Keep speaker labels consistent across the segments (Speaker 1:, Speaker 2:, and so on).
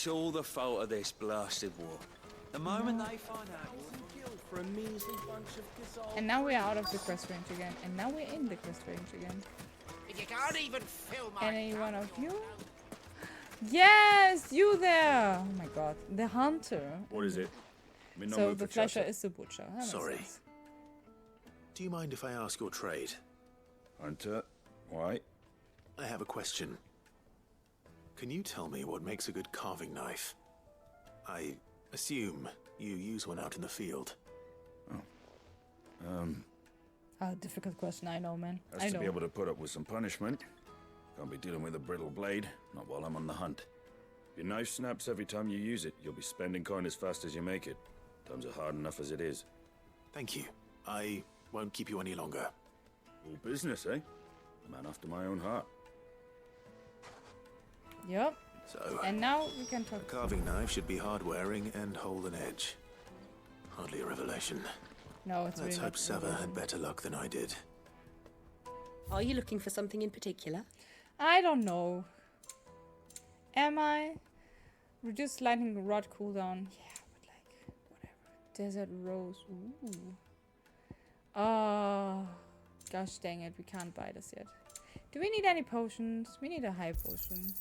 Speaker 1: It's all the fault of this blasted war. The moment they find out you're killed for a measly bunch of gazelles.
Speaker 2: And now we're out of the quest range again. And now we're in the quest range again.
Speaker 3: You can't even fill my
Speaker 2: Any one of you? Yes, you there! Oh my god, the hunter.
Speaker 4: What is it? I'm in no
Speaker 2: So
Speaker 4: mood
Speaker 2: the
Speaker 4: for chatter.
Speaker 2: flesher is the butcher. That makes
Speaker 5: Sorry.
Speaker 2: sense.
Speaker 5: Do you mind if I ask your trade?
Speaker 4: Hunter, why?
Speaker 5: I have a question. Can you tell me what makes a good carving knife? I assume you use one out in the field.
Speaker 2: Difficult question, I know, man. I
Speaker 4: Has to
Speaker 2: know.
Speaker 4: be able to put up with some punishment. Can't be dealing with a brittle blade, not while I'm on the hunt. If your knife snaps every time you use it, you'll be spending coin as fast as you make it. Times are hard enough as it is.
Speaker 5: Thank you. I won't keep you any longer.
Speaker 4: All business, eh? A man after my own heart.
Speaker 2: Yep.
Speaker 5: So,
Speaker 2: And now we can
Speaker 5: a
Speaker 2: talk.
Speaker 5: carving knife should be hard-wearing and hold an edge. Hardly a revelation.
Speaker 2: No, it's
Speaker 5: Let's
Speaker 2: really
Speaker 5: hope
Speaker 2: not.
Speaker 5: Sava had better luck than I did.
Speaker 6: Are you looking for something in particular?
Speaker 2: I don't know. Am I? Reduce lightning rod cooldown. Yeah, but like, whatever. Desert rose. Ooh. Oh, gosh dang it. We can't buy this yet. Do we need any potions? We need a high potion.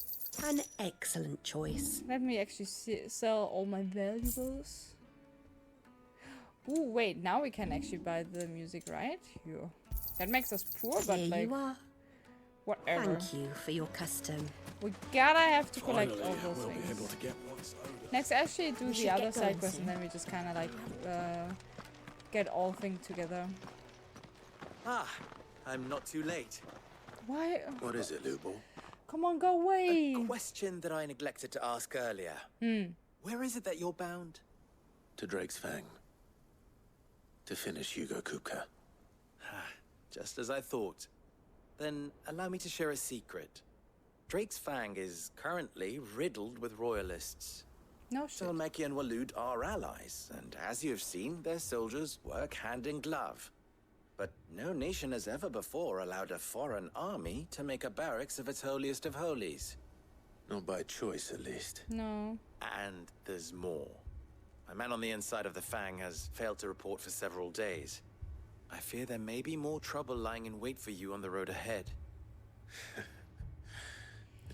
Speaker 6: An excellent choice.
Speaker 2: Let me actually sell all my valuables. Ooh, wait. Now we can actually buy the music, right? Yeah. That makes us poor, but
Speaker 6: Here
Speaker 2: like,
Speaker 6: you are.
Speaker 2: whatever.
Speaker 6: Thank you for your custom.
Speaker 2: We gotta have to collect
Speaker 5: Finally,
Speaker 2: all those
Speaker 5: we'll be
Speaker 2: things.
Speaker 5: able to get what's owed.
Speaker 2: Next, actually do
Speaker 6: We
Speaker 2: the
Speaker 6: should
Speaker 2: other
Speaker 6: get
Speaker 2: side
Speaker 6: going
Speaker 2: quest, and
Speaker 6: soon.
Speaker 2: then we just kind of like get all things together.
Speaker 1: Ah, I'm not too late.
Speaker 2: Why?
Speaker 5: What is it, Lubal?
Speaker 2: Come on, go away.
Speaker 1: A question that I neglected to ask earlier. Where is it that you're bound?
Speaker 5: To Drake's Fang. To finish Hugo Kupka.
Speaker 1: Just as I thought. Then allow me to share a secret. Drake's Fang is currently riddled with royalists.
Speaker 2: No shit.
Speaker 1: Solmeki and Waloed are allies, and as you have seen, their soldiers work hand in glove. But no nation has ever before allowed a foreign army to make a barracks of its holiest of holies.
Speaker 5: Not by choice, at least.
Speaker 2: No.
Speaker 1: And there's more. A man on the inside of the Fang has failed to report for several days. I fear there may be more trouble lying in wait for you on the road ahead.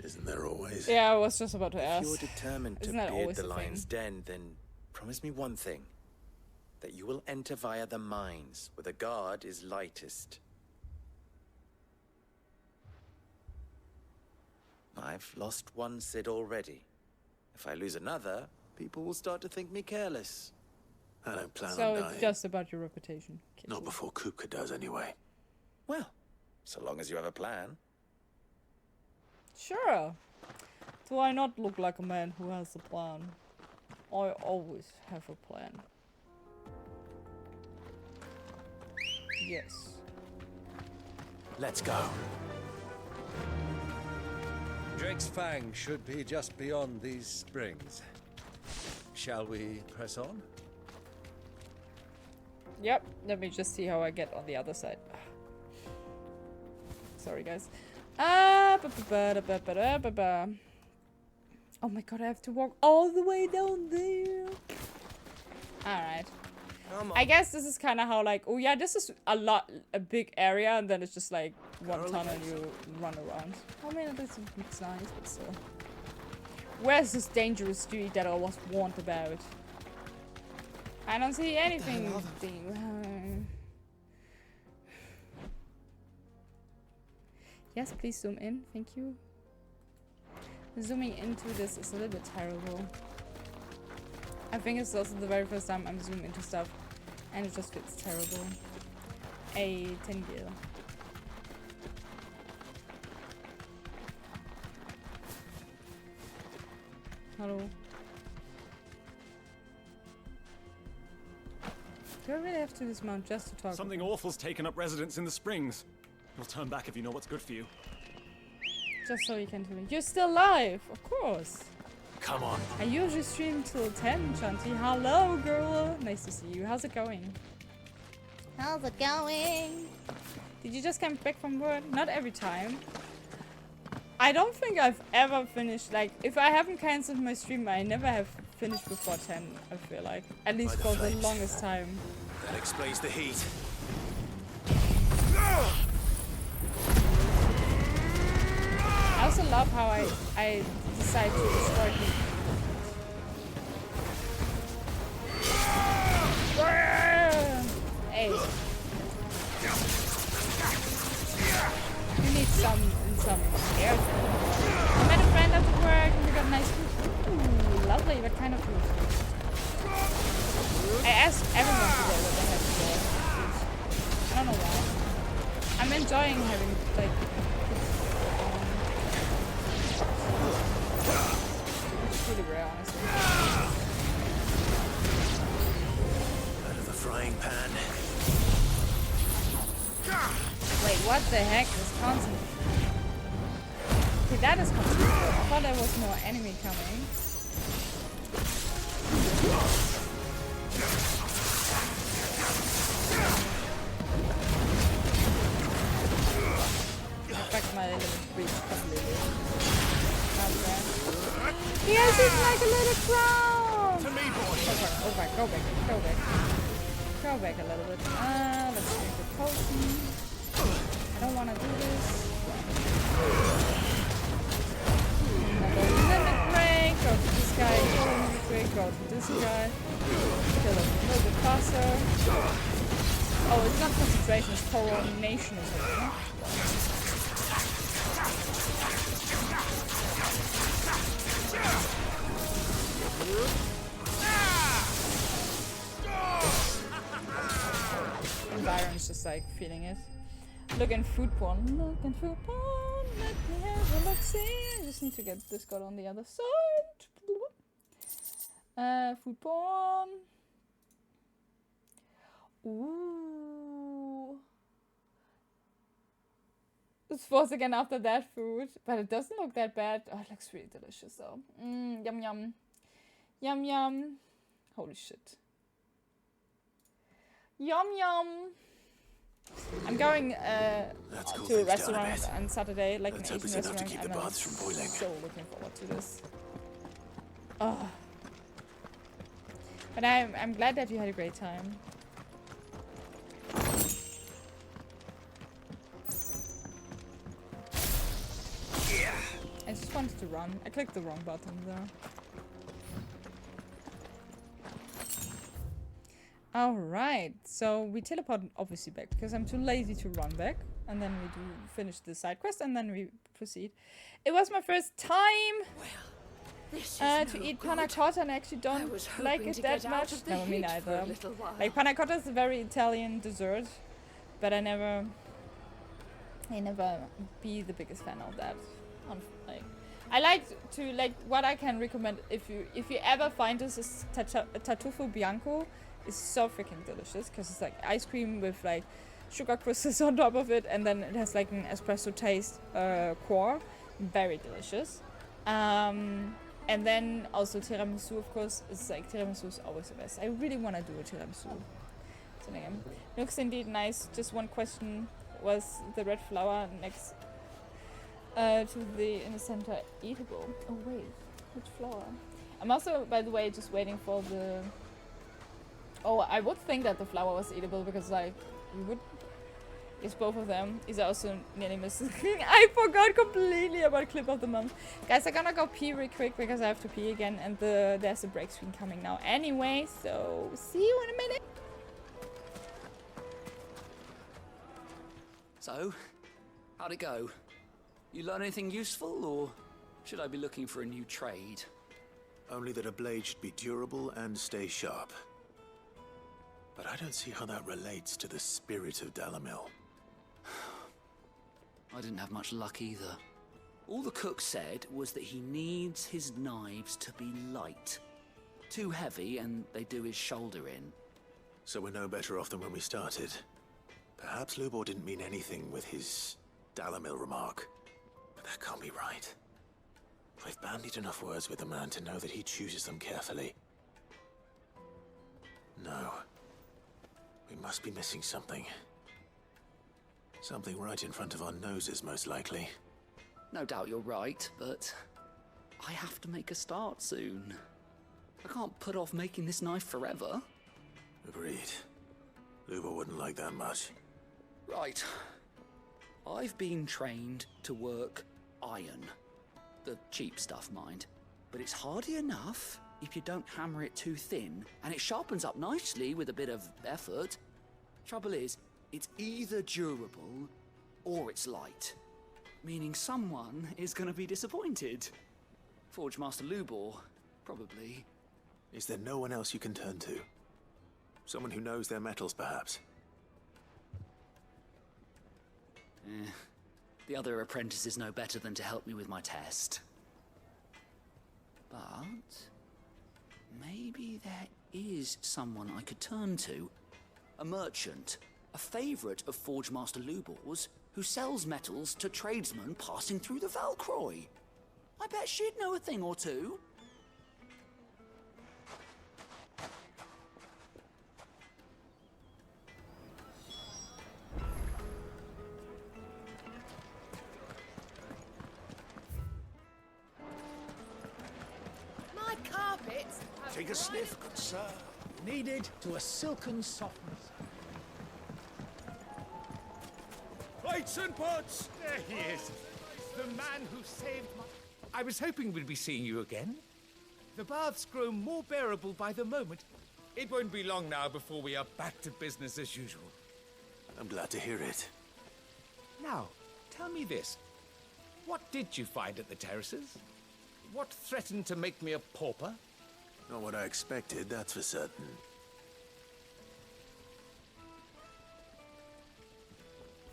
Speaker 5: Isn't there always?
Speaker 2: Yeah, I was just about to
Speaker 1: If
Speaker 2: ask.
Speaker 1: you're determined to
Speaker 2: Isn't that
Speaker 1: beard
Speaker 2: always
Speaker 1: the
Speaker 2: the
Speaker 1: lion's
Speaker 2: thing?
Speaker 1: den, then promise me one thing. That you will enter via the mines, where the guard is lightest. I've lost one Cid already. If I lose another, people will start to think me careless.
Speaker 5: I don't plan
Speaker 2: So
Speaker 5: on
Speaker 2: it's
Speaker 5: dying.
Speaker 2: just about your reputation.
Speaker 5: Not before Kupka does, anyway.
Speaker 1: Well, so long as you have a plan.
Speaker 2: Sure. Do I not look like a man who has a plan? I always have a plan. Yes.
Speaker 5: Let's go.
Speaker 7: Drake's Fang should be just beyond these springs. Shall we press on?
Speaker 2: Yep. Let me just see how I get on the other side. Sorry, guys. Oh my god, I have to walk all the way down there. Alright. I guess this is kind of how, like, oh yeah, this is a big area, and then it's just like one tunnel and you run around. I mean, it's nice, but still. Where's this dangerous street that I was warned about? I don't see anything. Yes, please zoom in. Thank you. Zooming into this is a little bit terrible. I think it's also the very first time I'm zooming into stuff, and it just feels terrible. A 10 year. Hello. Do I really have to dismount just to talk?
Speaker 8: Something awful's taken up residence in the springs. You'll turn back if you know what's good for you.
Speaker 2: Just so you can tell me. You're still live, of course.
Speaker 5: Come on.
Speaker 2: I usually stream till 10, Shanti. Hello, girl. Nice to see you. How's it going? How's it going? Did you just come back from work? Not every time. I don't think I've ever finished, like, if I haven't cancelled my stream, I never have finished before 10, I feel like. At least for the longest time.
Speaker 5: That explains the heat.
Speaker 2: I also love how I decide to destroy people. Hey. You need some air. I met a friend at work and we got nice food. Ooh, lovely. What kind of food? I asked everyone today what they had for food. I don't know why. I'm enjoying having like it's really rare, honestly.
Speaker 5: Out of the frying pan.
Speaker 2: Wait, what the heck is constant? Okay, that is constant. I thought there was more enemy coming. I back my little breach completely. Not bad. He has it like a little crown!
Speaker 5: To me, boy.
Speaker 2: Go back, go back, go back. Go back a little bit. Let's drink the potion. I don't want to do this. Another limit break. Go to this guy. Another limit break. Go to this guy. Kill him a little bit faster. Oh, it's not concentration, it's coordination as well. And Byron's just like feeling it. Look in food porn. Look in food porn. Let me have a look. See. I just need to get this guy on the other side. Food porn. Ooh. It's forced again after that food, but it doesn't look that bad. Oh, it looks really delicious though. Yum yum. Yum yum. Holy shit. Yum yum. I'm going to a restaurant on Saturday, like an Asian restaurant, and I'm so looking forward to this. Oh. But I'm glad that you had a great time. I just wanted to run. I clicked the wrong button there. Alright, so we teleport obviously back because I'm too lazy to run back. And then we do finish the side quest and then we proceed. It was my first time to eat panna cotta and I actually don't like it that much. No, me neither. Like panna cotta is a very Italian dessert, but I never be the biggest fan of that. Like, I like to what I can recommend if you ever find this is tartufo bianco. It's so freaking delicious because it's like ice cream with like sugar crystals on top of it, and then it has like an espresso taste core. Very delicious. And then also tiramisu, of course. It's like tiramisu is always the best. I really want to do a tiramisu. So again, looks indeed nice. Just one question: was the red flower next to the in the center eatable? Oh wait, which flower? I'm also, by the way, just waiting for the. Oh, I would think that the flower was eatable because, like, you would. It's both of them. Is also nearly missing. I forgot completely about clip of the month. Guys, I'm gonna go pee real quick because I have to pee again, and there's a break screen coming now anyway. So see you in a minute.
Speaker 9: So, how'd it go? You learn anything useful, or should I be looking for a new trade?
Speaker 5: Only that a blade should be durable and stay sharp. But I don't see how that relates to the spirit of Dalamil.
Speaker 9: I didn't have much luck either. All the cook said was that he needs his knives to be light. Too heavy and they do his shoulder in.
Speaker 5: So we're no better off than when we started. Perhaps Lubor didn't mean anything with his Dalamil remark. But that can't be right. I've bandied enough words with the man to know that he chooses them carefully. No. We must be missing something. Something right in front of our noses, most likely.
Speaker 9: No doubt you're right, but I have to make a start soon. I can't put off making this knife forever.
Speaker 5: Agreed. Lubo wouldn't like that much.
Speaker 9: Right. I've been trained to work iron. The cheap stuff, mind. But it's hardy enough if you don't hammer it too thin, and it sharpens up nicely with a bit of effort. Trouble is, it's either durable or it's light. Meaning someone is gonna be disappointed. Forge Master Lubor, probably.
Speaker 5: Is there no one else you can turn to? Someone who knows their metals, perhaps?
Speaker 9: The other apprentices know better than to help me with my test. But maybe there is someone I could turn to. A merchant, a favourite of Forge Master Lubor's, who sells metals to tradesmen passing through the Valcroy. I bet she'd know a thing or two.
Speaker 3: My carpets.
Speaker 10: Take a sniff, good sir. Needed to a silken softness.
Speaker 4: Plates and pots!
Speaker 10: There he is. The man who saved my... I was hoping we'd be seeing you again. The baths grow more bearable by the moment. It won't be long now before we are back to business as usual.
Speaker 5: I'm glad to hear it.
Speaker 10: Now, tell me this. What did you find at the terraces? What threatened to make me a pauper?
Speaker 5: Not what I expected, that's for certain.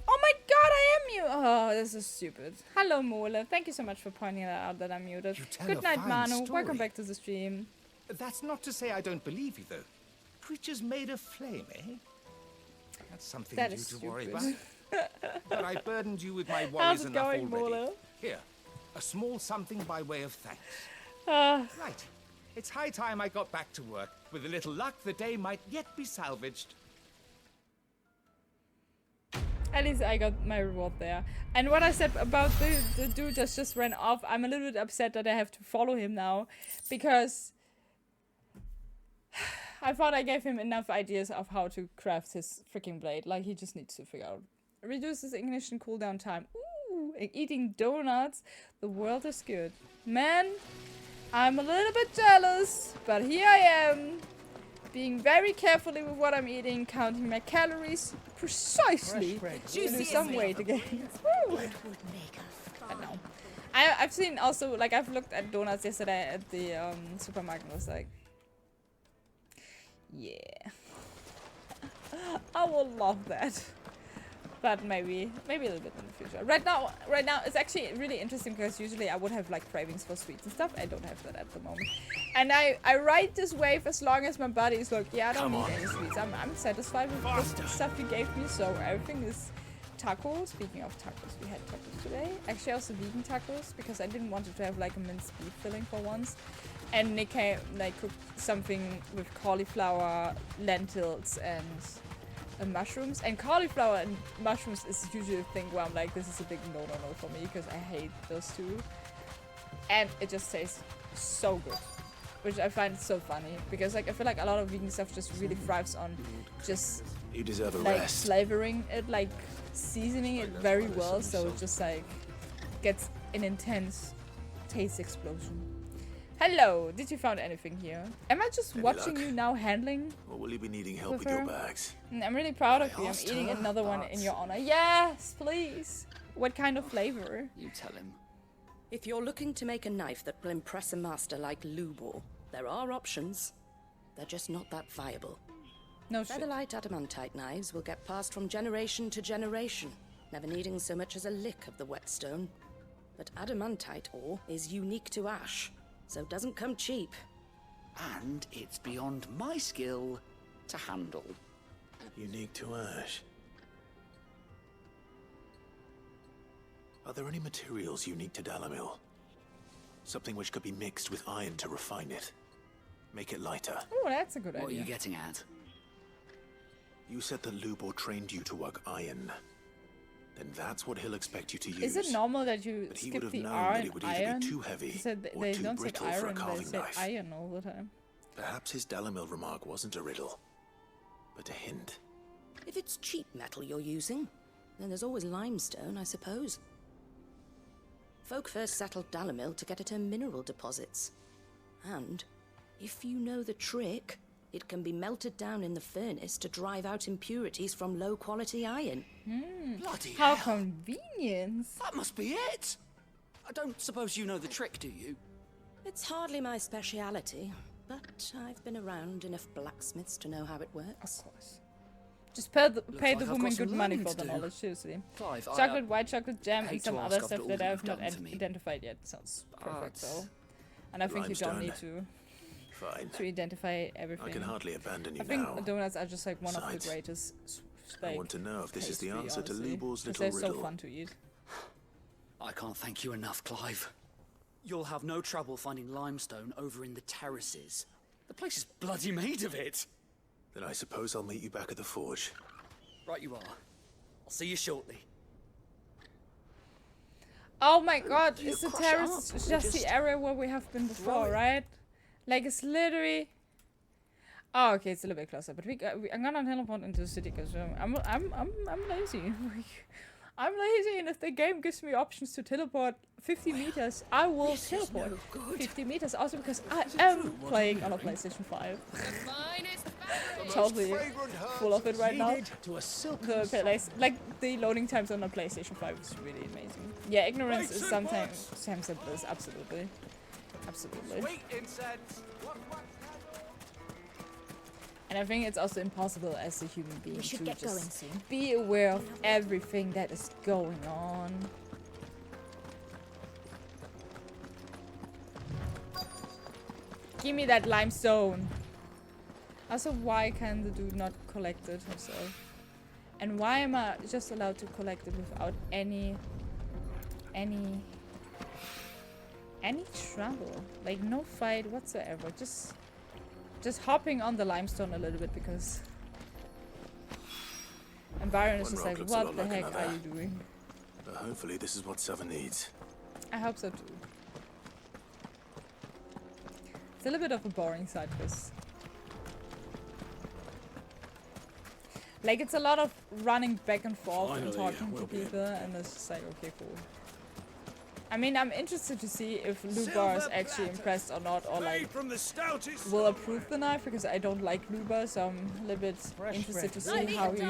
Speaker 2: Oh my god, I am muted! Oh, this is stupid. Hello, Mola. Thank you so much for pointing that out that I'm muted.
Speaker 10: You tell
Speaker 2: Good
Speaker 10: a
Speaker 2: night,
Speaker 10: fine
Speaker 2: Manu.
Speaker 10: story.
Speaker 2: Welcome back to the stream.
Speaker 10: That's not to say I don't believe you, though. Creatures made of flame, eh? That's something
Speaker 2: That
Speaker 10: you
Speaker 2: is
Speaker 10: to worry
Speaker 2: stupid.
Speaker 10: about. But I burdened you with my
Speaker 2: How's
Speaker 10: worries
Speaker 2: it
Speaker 10: enough
Speaker 2: going,
Speaker 10: already.
Speaker 2: Mola?
Speaker 10: Here, a small something by way of thanks.
Speaker 2: Ah.
Speaker 10: Right. It's high time I got back to work. With a little luck, the day might yet be salvaged.
Speaker 2: At least I got my reward there. And what I said about the dude that just ran off, I'm a little bit upset that I have to follow him now. Because I thought I gave him enough ideas of how to craft his freaking blade. Like, he just needs to figure out. Reduces ignition cooldown time. Ooh, eating donuts. The world is good. Man, I'm a little bit jealous, but here I am. Being very carefully with what I'm eating, counting my calories precisely to lose some weight again. Woo. I know. I've seen also, like, I've looked at donuts yesterday at the supermarket and was like, yeah. I will love that. But maybe a little bit in the future. Right now it's actually really interesting because usually I would have like cravings for sweets and stuff. I don't have that at the moment. And I ride this wave as long as my body is like, yeah, I don't need any sweets. I'm satisfied with the stuff you gave me, so everything is taco. Speaking of tacos, we had tacos today. Actually also vegan tacos because I didn't want it to have like a minced beef filling for once. And Nick came, like, cooked something with cauliflower, lentils, and mushrooms. And cauliflower and mushrooms is usually a thing where I'm like, this is a big no for me because I hate those two. And it just tastes so good, which I find so funny because, like, I feel like a lot of vegan stuff just really thrives on just
Speaker 5: You deserve a
Speaker 2: like
Speaker 5: rest.
Speaker 2: flavoring it, like seasoning it very well, so it just like gets an intense taste explosion. Hello, did you find anything here? Am I just watching you now handling?
Speaker 5: Or will you be needing help with
Speaker 2: her?
Speaker 5: your bags?
Speaker 2: I'm really proud of you. I'm
Speaker 5: asked
Speaker 2: eating
Speaker 5: her,
Speaker 2: another one
Speaker 5: but-
Speaker 2: in your honor. Yes, please. What kind of flavor?
Speaker 9: You tell him.
Speaker 6: If you're looking to make a knife that will impress a master like Lubor, there are options. They're just not that viable.
Speaker 2: No shit.
Speaker 6: Featherlight adamantite knives will get passed from generation to generation, never needing so much as a lick of the whetstone. But adamantite ore is unique to ash, so it doesn't come cheap.
Speaker 9: And it's beyond my skill to handle.
Speaker 5: Unique to ash. Are there any materials unique to Dalamil? Something which could be mixed with iron to refine it. Make it lighter.
Speaker 2: Oh, that's a good
Speaker 9: What are
Speaker 2: idea.
Speaker 9: you getting at?
Speaker 5: You said that Lubor trained you to work iron. then that's what he'll expect you to use.
Speaker 2: Is it normal that you
Speaker 5: But he
Speaker 2: skip
Speaker 5: would have
Speaker 2: the
Speaker 5: known
Speaker 2: R
Speaker 5: that
Speaker 2: and
Speaker 5: it would either
Speaker 2: iron?
Speaker 5: be too heavy or
Speaker 2: They
Speaker 5: too
Speaker 2: don't say
Speaker 5: brittle for a
Speaker 2: iron, they
Speaker 5: carving
Speaker 2: say
Speaker 5: knife.
Speaker 2: iron all the time.
Speaker 5: Perhaps his Dalamil remark wasn't a riddle, but a hint.
Speaker 6: If it's cheap metal you're using, then there's always limestone, I suppose. Folk first settled Dalamil to get at her mineral deposits. And, if you know the trick, it can be melted down in the furnace to drive out impurities from low-quality iron.
Speaker 9: Bloody
Speaker 2: How
Speaker 9: hell.
Speaker 2: convenient.
Speaker 9: That must be it! I don't suppose you know the trick, do you?
Speaker 6: It's hardly my speciality, but I've been around enough blacksmiths to know how it works.
Speaker 2: Of course. Just pay the
Speaker 9: like I've
Speaker 2: woman
Speaker 9: got
Speaker 2: good
Speaker 9: some
Speaker 2: money
Speaker 9: learning
Speaker 2: for
Speaker 9: to
Speaker 2: the
Speaker 9: do.
Speaker 2: knowledge, seriously.
Speaker 9: Clive,
Speaker 2: Chocolate, white chocolate jam, and
Speaker 9: hate
Speaker 2: some
Speaker 9: to
Speaker 2: other
Speaker 9: ask after
Speaker 2: stuff
Speaker 9: all
Speaker 2: that
Speaker 9: that
Speaker 2: I have
Speaker 9: you've
Speaker 2: not
Speaker 9: done for me.
Speaker 2: identified yet. Sounds perfect,
Speaker 9: But-
Speaker 2: though. And I think you don't need
Speaker 5: Limestone.
Speaker 2: to
Speaker 5: Fine.
Speaker 2: identify everything.
Speaker 5: I can hardly abandon you
Speaker 2: I think
Speaker 5: now.
Speaker 2: donuts are just like one of the
Speaker 5: Besides,
Speaker 2: greatest
Speaker 5: I want to know if this is the
Speaker 2: pastry,
Speaker 5: answer to
Speaker 2: honestly,
Speaker 5: Lubor's
Speaker 2: 'cause
Speaker 5: little
Speaker 2: they're
Speaker 5: riddle.
Speaker 2: so fun to eat.
Speaker 9: I can't thank you enough, Clive. You'll have no trouble finding limestone over in the terraces. The place is bloody made of it.
Speaker 5: Then I suppose I'll meet you back at the forge.
Speaker 9: Right you are. I'll see you shortly.
Speaker 2: Oh my god,
Speaker 5: Do you
Speaker 2: is the
Speaker 5: crush
Speaker 2: terrace
Speaker 5: up or
Speaker 2: just the
Speaker 5: just
Speaker 2: area where we have been before,
Speaker 5: it?
Speaker 2: right? Like it's literally. Oh, okay, it's a little bit closer, but I'm gonna teleport into the city because I'm lazy. I'm lazy, and if the game gives me options to teleport 50 meters, I will teleport 50 meters. Also because I am playing on a PlayStation 5. Totally full of it right now. The loading times on a PlayStation 5 is really amazing. Yeah, ignorance is sometimes a bliss. Absolutely.
Speaker 10: Sweet incense.
Speaker 2: And I think it's also impossible as a human being
Speaker 11: should
Speaker 2: to
Speaker 11: get
Speaker 2: just
Speaker 11: going soon.
Speaker 2: be aware of everything that is going on. Give me that limestone. Also, why can the dude not collect it himself? And why am I just allowed to collect it without any trouble? Like no fight whatsoever. Just hopping on the limestone a little bit because. And Byron is
Speaker 5: One
Speaker 2: just
Speaker 5: rock
Speaker 2: like,
Speaker 5: looks a
Speaker 2: what
Speaker 5: lot
Speaker 2: the
Speaker 5: like
Speaker 2: heck
Speaker 5: another.
Speaker 2: are you doing?
Speaker 5: But hopefully this is what Sava needs.
Speaker 2: I hope so too. It's a little bit of a boring side quest. Like it's a lot of running back and forth and
Speaker 5: Finally,
Speaker 2: talking to
Speaker 5: we'll be
Speaker 2: people, and it's just like, okay, cool. I mean, I'm interested to see if Lubar is actually impressed or not, or like
Speaker 4: from the stoutest
Speaker 2: will approve the knife, because I don't like Lubar, so I'm a little bit interested to see how he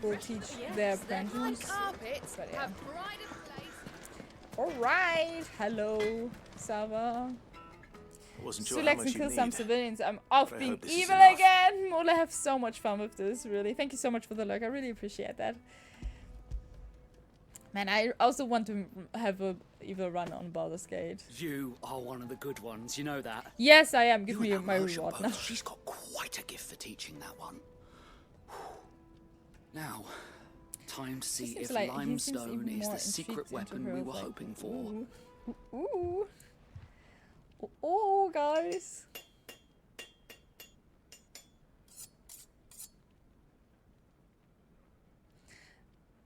Speaker 2: will teach their apprentices.
Speaker 3: Carpets
Speaker 2: But yeah.
Speaker 3: have brighter place.
Speaker 2: Alright, hello, Sava.
Speaker 5: I wasn't sure how
Speaker 2: Sulex
Speaker 5: much
Speaker 2: and
Speaker 5: you
Speaker 2: kill
Speaker 5: need.
Speaker 2: some civilians. I'm off
Speaker 5: But I
Speaker 2: being
Speaker 5: hope this is
Speaker 2: evil
Speaker 5: enough.
Speaker 2: again. Mole, I have so much fun with this, really. Thank you so much for the luck. I really appreciate that. Man, I also want to have a evil run on Baldur's Gate.
Speaker 9: You are one of the good ones, you know that.
Speaker 2: Yes, I am. Give
Speaker 9: You
Speaker 2: me
Speaker 9: and that
Speaker 2: my
Speaker 9: merchant
Speaker 2: reward
Speaker 9: both,
Speaker 2: now.
Speaker 9: She's got quite a gift for teaching that one. Now, time to see
Speaker 2: Seems
Speaker 9: if
Speaker 2: like he seems
Speaker 9: limestone
Speaker 2: even
Speaker 9: is
Speaker 2: more
Speaker 9: the secret
Speaker 2: intrigued into
Speaker 9: weapon
Speaker 2: her
Speaker 9: we
Speaker 2: of,
Speaker 9: were
Speaker 2: like,
Speaker 9: hoping for.
Speaker 2: Ooh. Ooh. Oh, guys.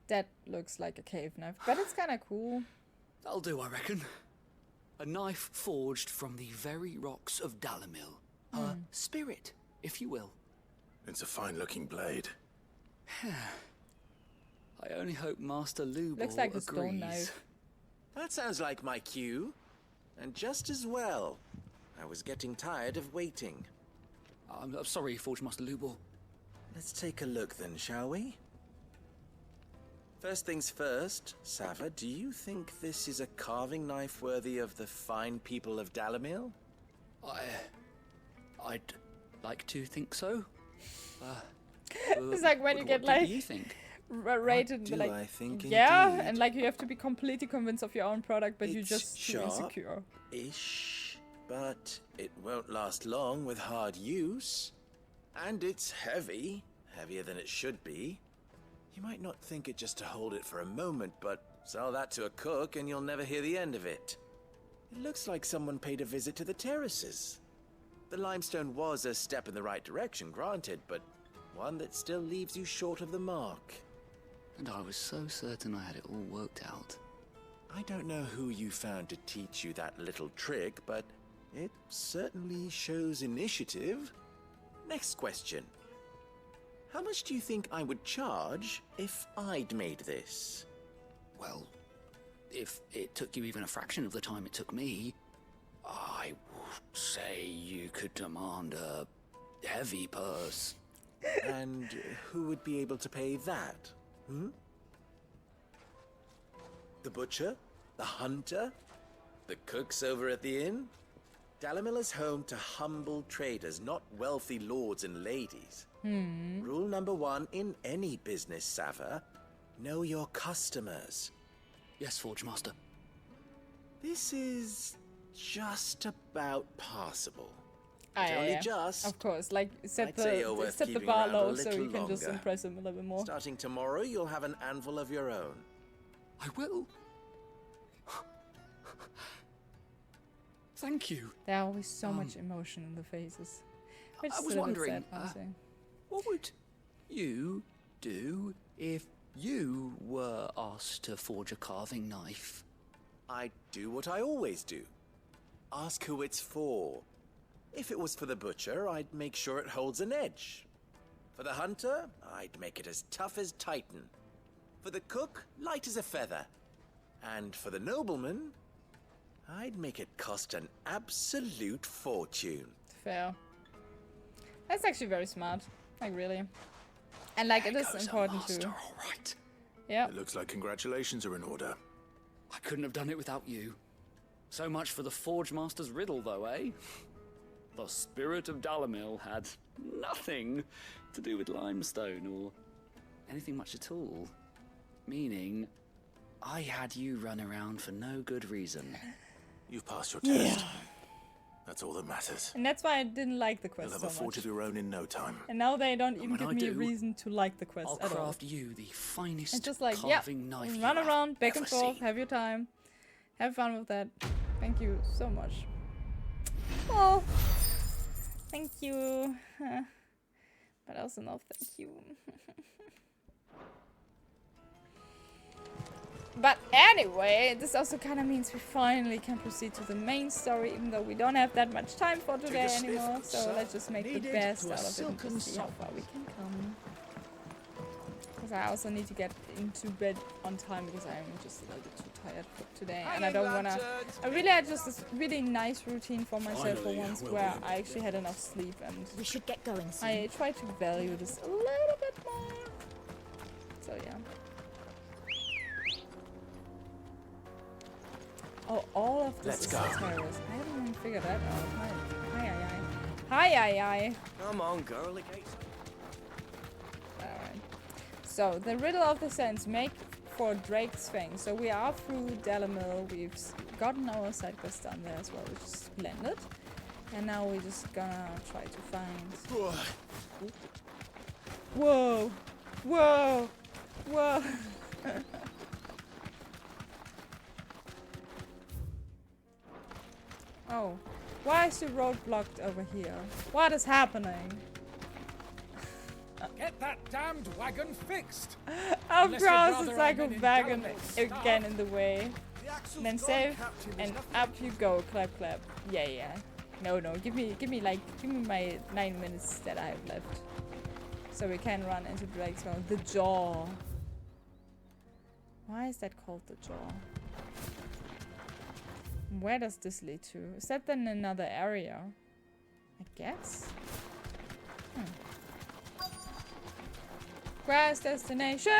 Speaker 2: That looks like a cave knife, but it's kind of cool.
Speaker 9: That'll do, I reckon. A knife forged from the very rocks of Dalamil. A spirit, if you will.
Speaker 5: It's a fine-looking blade.
Speaker 9: I only hope Master Lubor
Speaker 2: Looks like a
Speaker 9: agrees.
Speaker 2: stone knife.
Speaker 1: That sounds like my cue. And just as well. I was getting tired of waiting.
Speaker 9: I'm sorry, Forge Master Lubor.
Speaker 1: Let's take a look then, shall we? First things first, Sava, do you think this is a carving knife worthy of the fine people of Dalamil?
Speaker 9: I'd like to think so.
Speaker 2: It's like when you get
Speaker 9: what
Speaker 2: like
Speaker 9: do you think?
Speaker 2: rated,
Speaker 1: do
Speaker 2: like
Speaker 1: I think
Speaker 2: yeah,
Speaker 1: indeed?
Speaker 2: and like you have to be completely convinced of your own product, but you're
Speaker 1: It's
Speaker 2: just too insecure.
Speaker 1: Ish, but it won't last long with hard use. And it's heavy, heavier than it should be. You might not think it just to hold it for a moment, but sell that to a cook and you'll never hear the end of it. It looks like someone paid a visit to the terraces. The limestone was a step in the right direction, granted, but one that still leaves you short of the mark.
Speaker 9: And I was so certain I had it all worked out.
Speaker 1: I don't know who you found to teach you that little trick, but it certainly shows initiative. Next question. How much do you think I would charge if I'd made this?
Speaker 9: Well, if it took you even a fraction of the time it took me, I would say you could demand a heavy purse.
Speaker 1: And who would be able to pay that? The butcher? The hunter? The cooks over at the inn? Dalimil is home to humble traders, not wealthy lords and ladies. Rule number 1 in any business, Sava: know your customers.
Speaker 9: Yes, Forge Master.
Speaker 1: This is just about passable.
Speaker 2: Yeah,
Speaker 1: Only
Speaker 2: yeah.
Speaker 1: just.
Speaker 2: Of course, like set
Speaker 1: I'd say you're
Speaker 2: the
Speaker 1: worth
Speaker 2: set the
Speaker 1: keeping
Speaker 2: bar
Speaker 1: around a
Speaker 2: low so
Speaker 1: little
Speaker 2: you can just
Speaker 1: longer.
Speaker 2: impress him a little bit more.
Speaker 1: Starting tomorrow, you'll have an anvil of your own.
Speaker 9: I will. Thank you.
Speaker 2: There always so much emotion in the faces. Which
Speaker 9: I
Speaker 2: is
Speaker 9: was
Speaker 2: a little bit
Speaker 9: wondering,
Speaker 2: sad, honestly.
Speaker 9: what would you do if you were asked to forge a carving knife?
Speaker 1: I'd do what I always do. Ask who it's for. If it was for the butcher, I'd make sure it holds an edge. For the hunter, I'd make it as tough as Titan. For the cook, light as a feather. And for the nobleman, I'd make it cost an absolute fortune.
Speaker 2: Fair. That's actually very smart. Like, really. And, like, it is important too.
Speaker 9: All right.
Speaker 2: Yeah.
Speaker 5: It looks like congratulations are in order.
Speaker 9: I couldn't have done it without you. So much for the Forge Master's riddle, though, eh? The spirit of Dalimil had nothing to do with limestone or anything much at all. Meaning, I had you run around for no good reason.
Speaker 5: You've passed your test. That's all that matters.
Speaker 2: And that's why I didn't like the
Speaker 5: You'll
Speaker 2: quest
Speaker 5: have
Speaker 2: so
Speaker 5: a forge
Speaker 2: much.
Speaker 5: of your own in no time.
Speaker 2: And now they don't even
Speaker 9: when
Speaker 2: give
Speaker 9: I
Speaker 2: me a
Speaker 9: do,
Speaker 2: reason to like the quest
Speaker 9: I'll
Speaker 2: at all.
Speaker 9: craft you the finest
Speaker 2: It's just like, yeah,
Speaker 9: carving knife you
Speaker 2: run
Speaker 9: have
Speaker 2: around, back
Speaker 9: ever
Speaker 2: and forth,
Speaker 9: seen.
Speaker 2: have your time. Have fun with that. Thank you so much. Oh, thank you. But also no thank you. But anyway, this also kind of means we finally can proceed to the main story, even though we don't have that much time for today anymore. So let's just make the best out of it and just see how far we can come. Because I also need to get into bed on time because I'm just a little bit too tired for today. And I don't want to... I really had just this really nice routine for myself for once where I actually had enough sleep, and
Speaker 3: We should get going soon.
Speaker 2: I try to value this a little bit more. So yeah. Oh, all of this is a terrace. I haven't even figured that out. Hi.
Speaker 11: Come on, girl.
Speaker 2: Alright. So, the riddle of the sands, make for Drake's Fang. So, we are through Dalimil. We've gotten our side quest done there as well, which is splendid. And now we're just gonna try to find... Whoa! Whoa! Whoa! Oh, why is the road blocked over here? What is happening?
Speaker 10: Get that damned wagon fixed!
Speaker 2: Of
Speaker 10: Unless you'd
Speaker 2: course,
Speaker 10: rather
Speaker 2: it's like a
Speaker 10: I'm in
Speaker 2: wagon
Speaker 10: Dalimil
Speaker 2: again in the way. And then save, and up you go, clap clap. Yeah. No, give me my 9 minutes that I have left. So we can run into Drake's Fang. The Jaw. Why is that called the Jaw? Where does this lead to? Is that then another area? I guess. Grass destination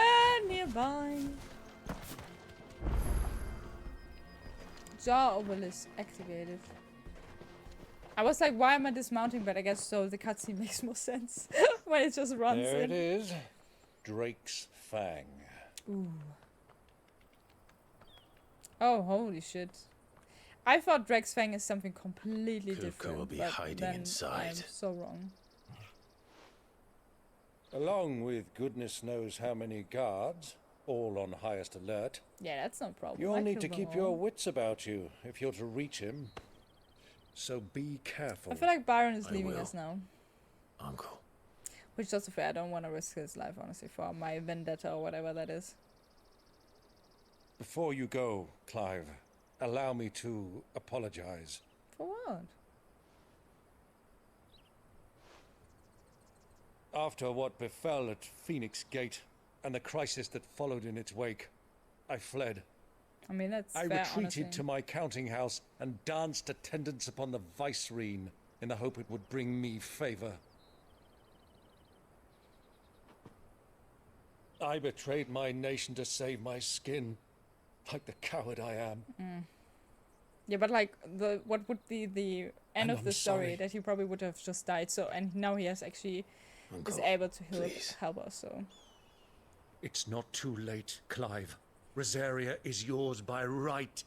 Speaker 2: nearby. Jaw obelisk activated. I was like, why am I dismounting? But I guess so the cutscene makes more sense when it just runs
Speaker 7: There
Speaker 2: in.
Speaker 7: it is. Drake's Fang.
Speaker 2: Ooh. Oh, holy shit. I thought Drake's Fang is something completely
Speaker 5: Kuko
Speaker 2: different.
Speaker 5: will be
Speaker 2: but
Speaker 5: hiding
Speaker 2: then
Speaker 5: inside.
Speaker 2: I'm so wrong.
Speaker 7: Along with goodness knows how many guards, all on highest alert.
Speaker 2: Yeah, that's no problem.
Speaker 7: You'll
Speaker 2: I
Speaker 7: need to
Speaker 2: killed
Speaker 7: keep
Speaker 2: them
Speaker 7: your
Speaker 2: all.
Speaker 7: wits about you if you're to reach him. So be careful.
Speaker 2: I feel like Byron is
Speaker 5: I
Speaker 2: leaving
Speaker 5: will.
Speaker 2: us now.
Speaker 5: Uncle.
Speaker 2: Which is also fair. I don't want to risk his life, honestly, for my vendetta or whatever that is.
Speaker 7: Before you go, Clive, allow me to apologize.
Speaker 2: For what?
Speaker 7: After what befell at Phoenix Gate and the crisis that followed in its wake, I fled.
Speaker 2: I mean, that's
Speaker 7: I
Speaker 2: fair,
Speaker 7: retreated
Speaker 2: honestly.
Speaker 7: to my counting house and danced attendance upon the vicereine in the hope it would bring me favor. I betrayed my nation to save my skin, like the coward I am.
Speaker 2: Yeah, but like, what would be the end of
Speaker 7: I'm
Speaker 2: the story?
Speaker 7: sorry.
Speaker 2: That he probably would have just died. So, and now he has actually
Speaker 5: Uncle,
Speaker 2: is able to
Speaker 5: please.
Speaker 2: help us. So,
Speaker 7: It's not too late, Clive. Rosaria is yours by right,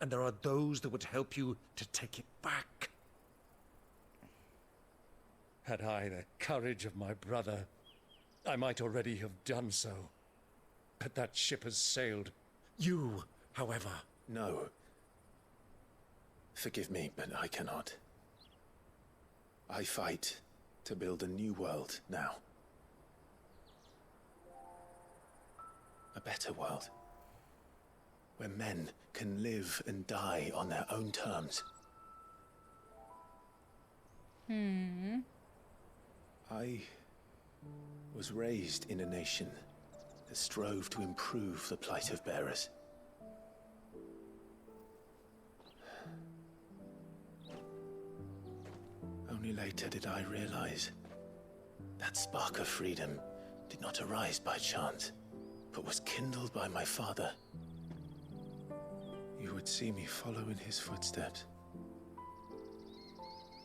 Speaker 7: and there are those that would help you to take it back. Had I the courage of my brother, I might already have done so. But that ship has sailed. You, however...
Speaker 5: No. Forgive me, but I cannot. I fight to build a new world now. A better world. Where men can live and die on their own terms. I was raised in a nation that strove to improve the plight of bearers. Only later did I realize that spark of freedom did not arise by chance, but was kindled by my father. You would see me follow in his footsteps.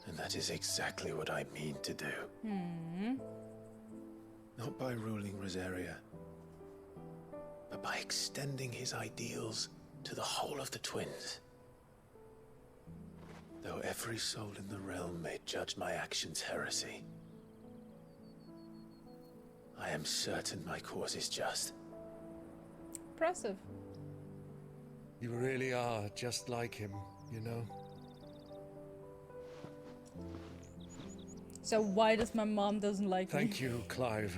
Speaker 5: And that is exactly what I mean to do. Not by ruling Rosaria, but by extending his ideals to the whole of the twins. Though every soul in the realm may judge my actions heresy, I am certain my cause is just.
Speaker 2: impressive.
Speaker 7: You really are just like him, you know?
Speaker 2: So why does my mom doesn't like me?
Speaker 7: Thank you, Clive,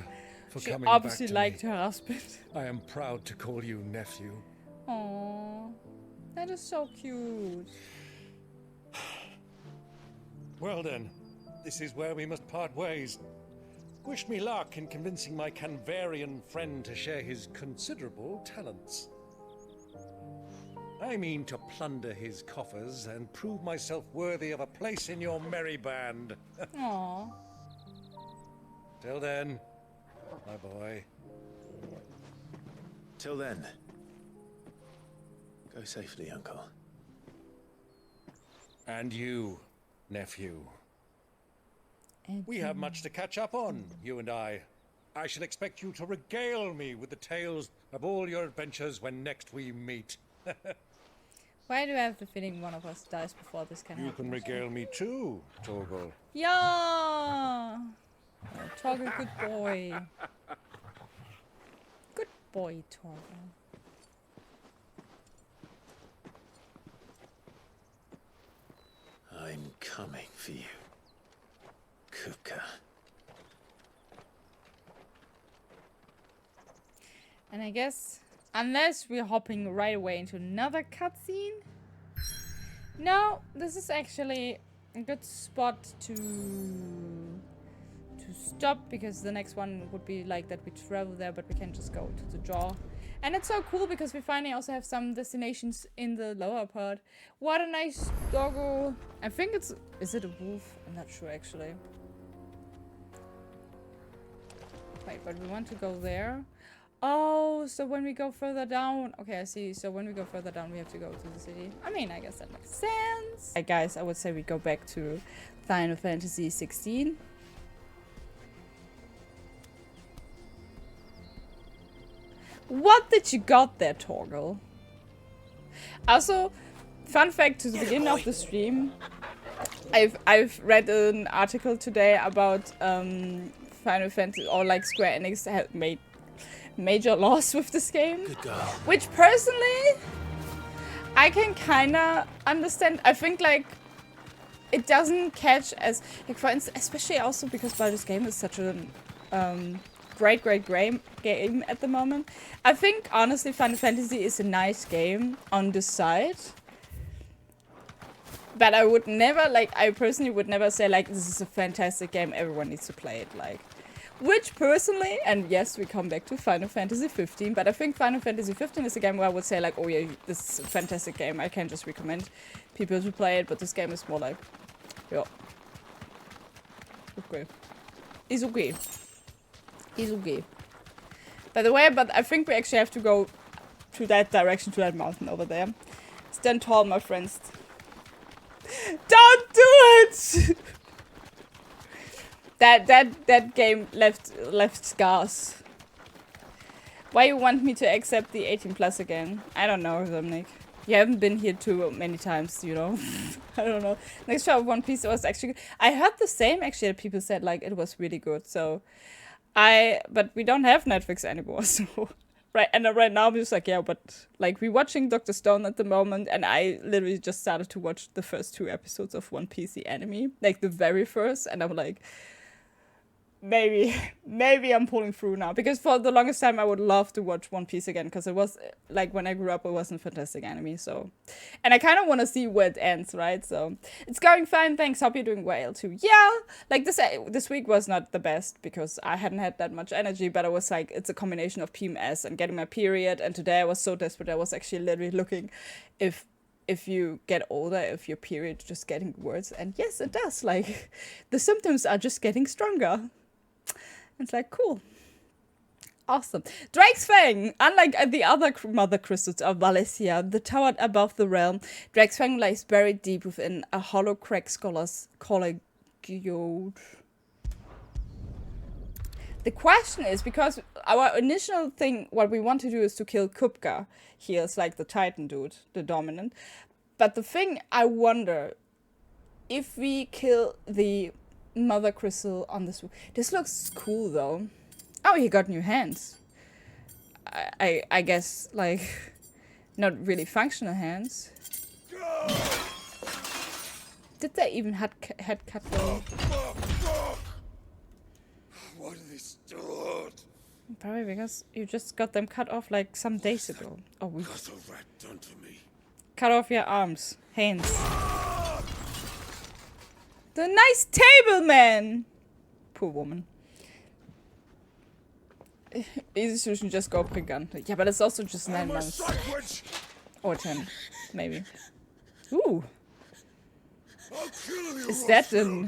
Speaker 7: for
Speaker 2: She
Speaker 7: coming
Speaker 2: obviously
Speaker 7: back to
Speaker 2: liked
Speaker 7: me.
Speaker 2: her husband.
Speaker 7: I am proud to call you nephew.
Speaker 2: Aww, that is so cute.
Speaker 7: Well then, this is where we must part ways. Wish me luck in convincing my Canvarian friend to share his considerable talents. I mean to plunder his coffers and prove myself worthy of a place in your merry band.
Speaker 2: Aww.
Speaker 7: Till then, my boy.
Speaker 5: Till then, go safely, Uncle.
Speaker 7: And you, nephew. We have much to catch up on, you and I. I shall expect you to regale me with the tales of all your adventures when next we meet.
Speaker 2: Why do I have the feeling one of us dies before this can
Speaker 7: You
Speaker 2: happen?
Speaker 7: can regale me too, Torgal.
Speaker 2: Yeah! Oh, Torgal, good boy. Good boy, Torgal.
Speaker 5: I'm coming for you, Kupka.
Speaker 2: And I guess, unless we're hopping right away into another cutscene. No, this is actually a good spot to stop, because the next one would be like that we travel there, but we can just go to the draw. And it's so cool because we finally also have some destinations in the lower part. What a nice doggo. I think it's... Is it a wolf? I'm not sure actually. Wait, but we want to go there. Oh, so when we go further down... Okay, I see. So when we go further down, we have to go to the city. I mean, I guess that makes sense. Hey guys, I would say we go back to Final Fantasy XVI. What did you got there, Torgal? Also, fun fact to the beginning of the stream, I've read an article today about Final Fantasy, or like Square Enix had made major loss with this game.
Speaker 5: Good girl.
Speaker 2: Which personally, I can kinda understand. I think like it doesn't catch as, like, for instance, especially also because Baldur's Game is such a great game at the moment. I think honestly Final Fantasy is a nice game on the side. But I would never, like, I personally would never say, like, this is a fantastic game, everyone needs to play it, like. Which personally, and yes, we come back to Final Fantasy 15, but I think Final Fantasy 15 is a game where I would say, like, oh yeah, this is a fantastic game, I can just recommend people to play it, but this game is more like, yeah. Okay. It's okay. It's okay. By the way, but I think we actually have to go to that direction, to that mountain over there. Stand tall, my friends. Don't do it! that game left scars. Why you want me to accept the 18+ again? I don't know, Dominic. You haven't been here too many times, you know. I don't know. Next show of One Piece was actually... I heard the same, actually, that people said, like, it was really good, so... But we don't have Netflix anymore, so... Right, and right now I'm just like, yeah, but, like, we're watching Dr. Stone at the moment, and I literally just started to watch the first 2 episodes of One Piece, the anime. Like, the very first, and I'm like... Maybe I'm pulling through now, because for the longest time I would love to watch One Piece again, because it was like when I grew up it wasn't fantastic anime, so, and I kind of want to see where it ends, right? So it's going fine, thanks. Hope you're doing well too. Yeah, like this week was not the best because I hadn't had that much energy, but I was like, it's a combination of PMS and getting my period, and today I was so desperate I was actually literally looking if you get older, if your period is just getting worse, and yes, it does. Like the symptoms are just getting stronger. It's like, cool. Awesome. Drake's Fang! Unlike the other mother crystals of Valencia, the tower above the realm, Drake's Fang lies buried deep within a hollow crack scholar's collegiate. The question is, because our initial thing, what we want to do is to kill Kupka. He is like the Titan dude, the dominant. But the thing I wonder, if we kill the mother crystal on this looks cool though. Oh, he got new hands. I guess like not really functional hands. Did they even had cut though?
Speaker 4: Why do they start?
Speaker 2: Probably because you just got them cut off like some days ago. Oh, we
Speaker 4: What's a rat done to me?
Speaker 2: Cut off your arms, hands. The nice table, man! Poor woman. Easy solution, just go bring gun. Yeah, but it's also just 9 months. Or 10, maybe. Ooh. Is that a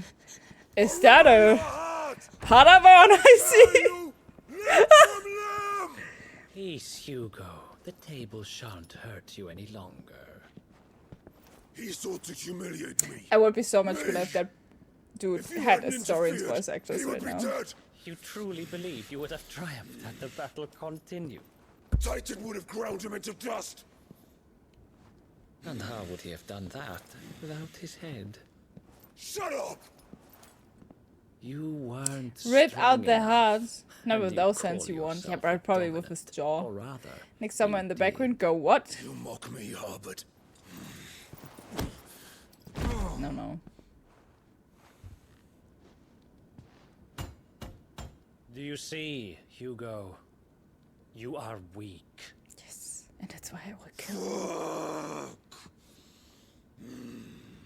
Speaker 2: Padawan I see?
Speaker 11: Peace, Hugo. The table shan't hurt you any longer.
Speaker 4: He sought to humiliate me.
Speaker 2: I would be so much glad that dude had a story in voice actors right now.
Speaker 11: You truly believe you would have triumphed had the battle continued?
Speaker 4: Titan would have ground him into dust.
Speaker 11: And how would he have done that without his head?
Speaker 4: Shut up!
Speaker 11: You weren't
Speaker 2: Rip out the
Speaker 11: enough.
Speaker 2: hearts. No,
Speaker 11: And
Speaker 2: with
Speaker 11: you
Speaker 2: those
Speaker 11: call
Speaker 2: hands you want. Yeah,
Speaker 11: yourself
Speaker 2: but probably
Speaker 11: dominant,
Speaker 2: with his jaw.
Speaker 11: or rather,
Speaker 2: Next somewhere in the background, go what?
Speaker 4: You mock me, Harbert.
Speaker 2: No.
Speaker 11: Do you see, Hugo? You are weak.
Speaker 2: Yes, and that's why I will kill.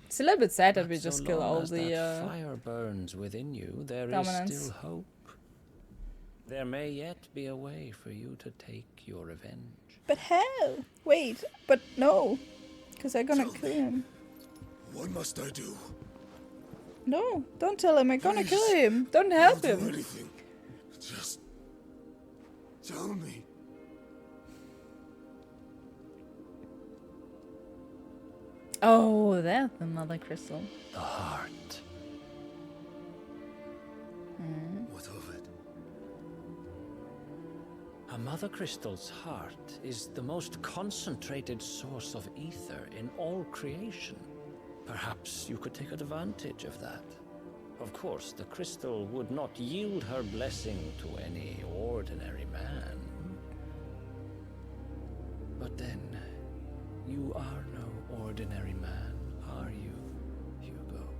Speaker 2: It's a little bit sad that we just kill all the
Speaker 11: fire burns within you. There
Speaker 2: dominance.
Speaker 11: is still hope. There may yet be a way for you to take your revenge.
Speaker 2: But how? Wait, but no, because I'm gonna kill him.
Speaker 4: What must I do?
Speaker 2: No, don't tell him. I'm gonna kill him. Don't help
Speaker 4: I'll do
Speaker 2: him.
Speaker 4: anything. Just tell me.
Speaker 2: Oh, that's the mother crystal.
Speaker 11: The heart.
Speaker 4: What of it?
Speaker 11: A mother crystal's heart is the most concentrated source of ether in all creation. Perhaps you could take advantage of that. Of course, the crystal would not yield her blessing to any ordinary man. But then, you are no ordinary man, are you, Hugo?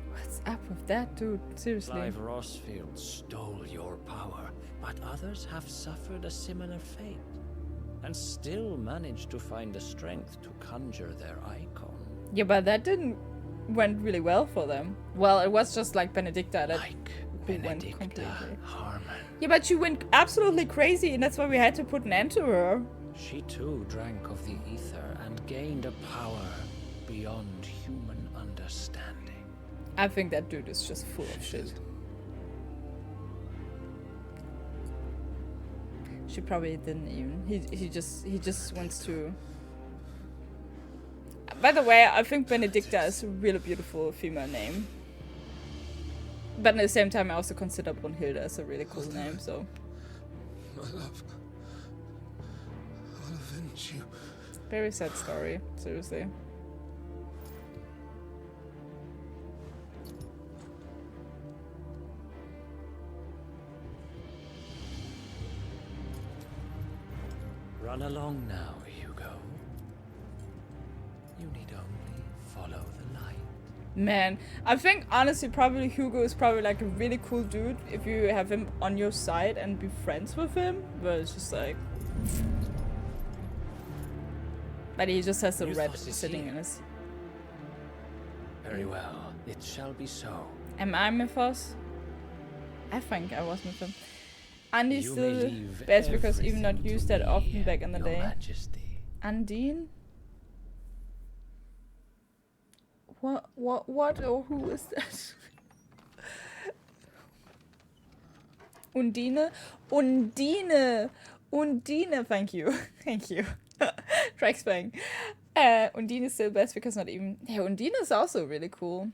Speaker 2: What's up with that, dude? Seriously.
Speaker 11: Clive Rossfield stole your power, but others have suffered a similar fate, and still managed to find the strength to conjure their icon.
Speaker 2: Yeah, but that didn't went really well for them. Well, it was just like Benedicta that went completely.
Speaker 11: Harmon.
Speaker 2: Yeah, but she went absolutely crazy, and that's why we had to put an end to her.
Speaker 11: She too drank of the ether and gained a power beyond human understanding.
Speaker 2: I think that dude is just full of shit. She probably didn't even. He just wants to. By the way, I think Benedicta is a really beautiful female name. But at the same time, I also consider Brunhilde as a really cool name. So.
Speaker 5: My love, I'll avenge you.
Speaker 2: Very sad story, seriously.
Speaker 11: Run along now, Hugo. You need only follow the light.
Speaker 2: Man, I think honestly probably Hugo is probably like a really cool dude if you have him on your side and be friends with him. But it's just like... But he just has a red sitting in his...
Speaker 11: Very well, it shall be so.
Speaker 2: Am I Mythos? I think I was with him. Andy's
Speaker 11: You
Speaker 2: still
Speaker 11: may leave
Speaker 2: best because even not
Speaker 11: everything
Speaker 2: used
Speaker 11: to
Speaker 2: that often
Speaker 11: me,
Speaker 2: back in the
Speaker 11: Your
Speaker 2: day.
Speaker 11: Majesty.
Speaker 2: Undine? What, or who is that? Undine? Undine, thank you. Thank you. Trax bang. Undine is still best because not even... Yeah, Undine is also really cool.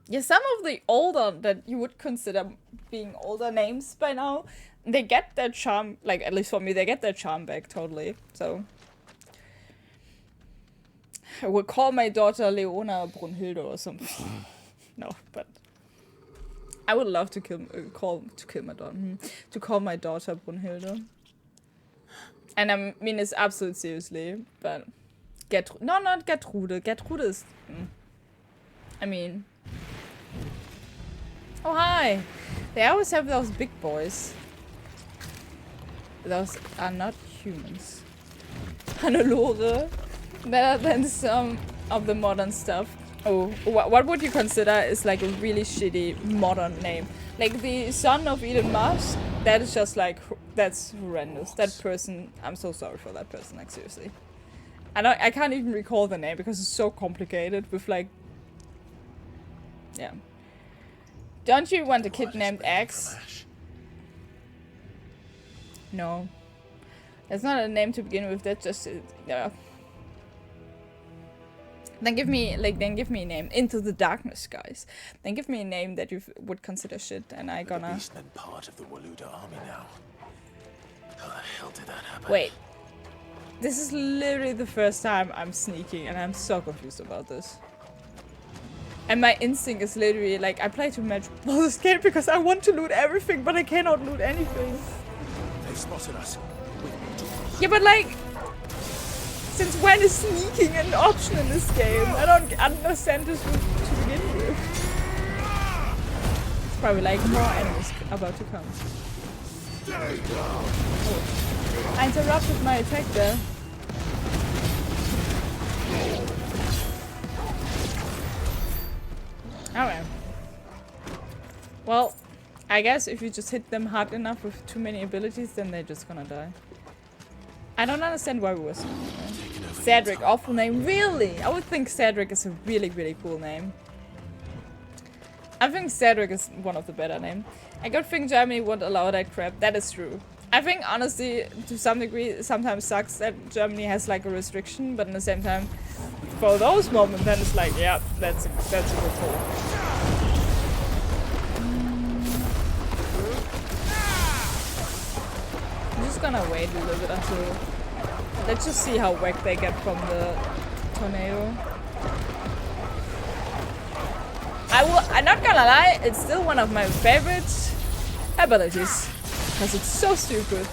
Speaker 2: Yeah, some of the older that you would consider being older names by now, they get their charm, like at least for me, they get their charm back totally. So I would call my daughter Leona Brunhilde or something. No, but I would love to call my daughter Brunhilde. And I mean it's absolute seriously, but no, not Gertrude. Gertrude is I mean. Oh, hi! They always have those big boys. Those are not humans. Hannelore. Better than some of the modern stuff. Oh, what would you consider is like a really shitty modern name? Like the son of Elon Musk? That is just like, that's horrendous. That person, I'm so sorry for that person, like seriously. I can't even recall the name because it's so complicated with like... Yeah. Don't you want a kid named X? No. That's not a name to begin with, that's just... yeah. Then give me a name. Into the Darkness, guys. Then give me a name that you would consider shit, and I gonna...
Speaker 5: The beast and part of the Waluda army now. How the hell did that happen?
Speaker 2: Wait. This is literally the first time I'm sneaking, and I'm so confused about this. And my instinct is literally like, I play too much this game because I want to loot everything, but I cannot loot anything.
Speaker 5: They've spotted us.
Speaker 2: Yeah, but like, since when is sneaking an option in this game? I don't understand this to begin with. It's probably like more enemies about to come. Oh. I interrupted my attack there. Okay. Well, I guess if you just hit them hard enough with too many abilities, then they're just gonna die. I don't understand why we were so... Cedric, awful name. Really? I would think Cedric is a really, really cool name. I think Cedric is one of the better names. I don't think Germany won't allow that crap. That is true. I think, honestly, to some degree, it sometimes sucks that Germany has like a restriction, but at the same time, for those moments, then it's like, yeah, that's a good call. I'm just gonna wait a little bit until... Let's just see how whack they get from the tornado. I'm not gonna lie, it's still one of my favorite abilities. Because it's so stupid.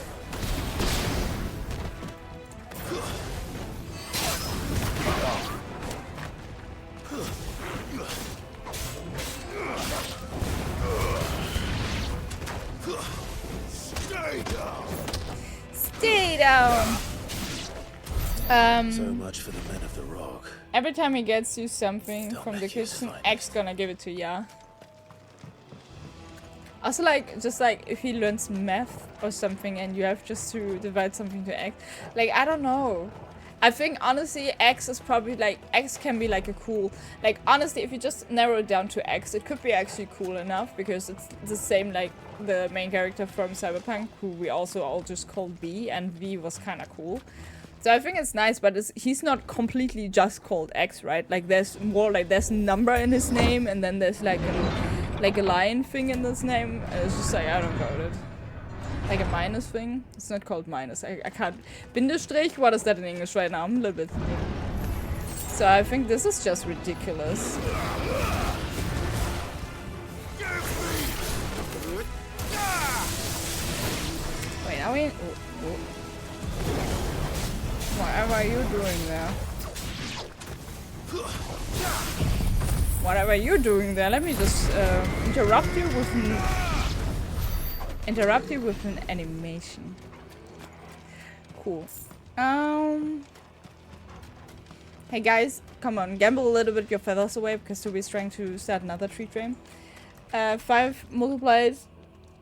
Speaker 5: So much for the men of the rock.
Speaker 2: Every time he gets you something
Speaker 5: Don't
Speaker 2: from the
Speaker 5: make use
Speaker 2: kitchen,
Speaker 5: of
Speaker 2: X gonna give it to Ya. Also, like, just like if he learns math or something and you have just to divide something to X. Like, I don't know. I think honestly X is probably like, X can be like a cool, like honestly if you just narrow it down to X, it could be actually cool enough because it's the same like the main character from Cyberpunk who we also all just called V, and V was kind of cool. So I think it's nice, but he's not completely just called X, right? Like there's more like there's a number in his name and then there's like a line thing in his name. And it's just like, I don't got it. Like a minus thing? It's not called minus. I can't. Bindestrich? What is that in English right now? I'm a little bit. So I think this is just ridiculous. Wait, are we? Oh. Whatever are you doing there? Whatever you're doing there, let me just interrupt you with an animation. Cool. Hey guys, come on, gamble a little bit your feathers away because Toby's trying to start another tree train. 5 multiplied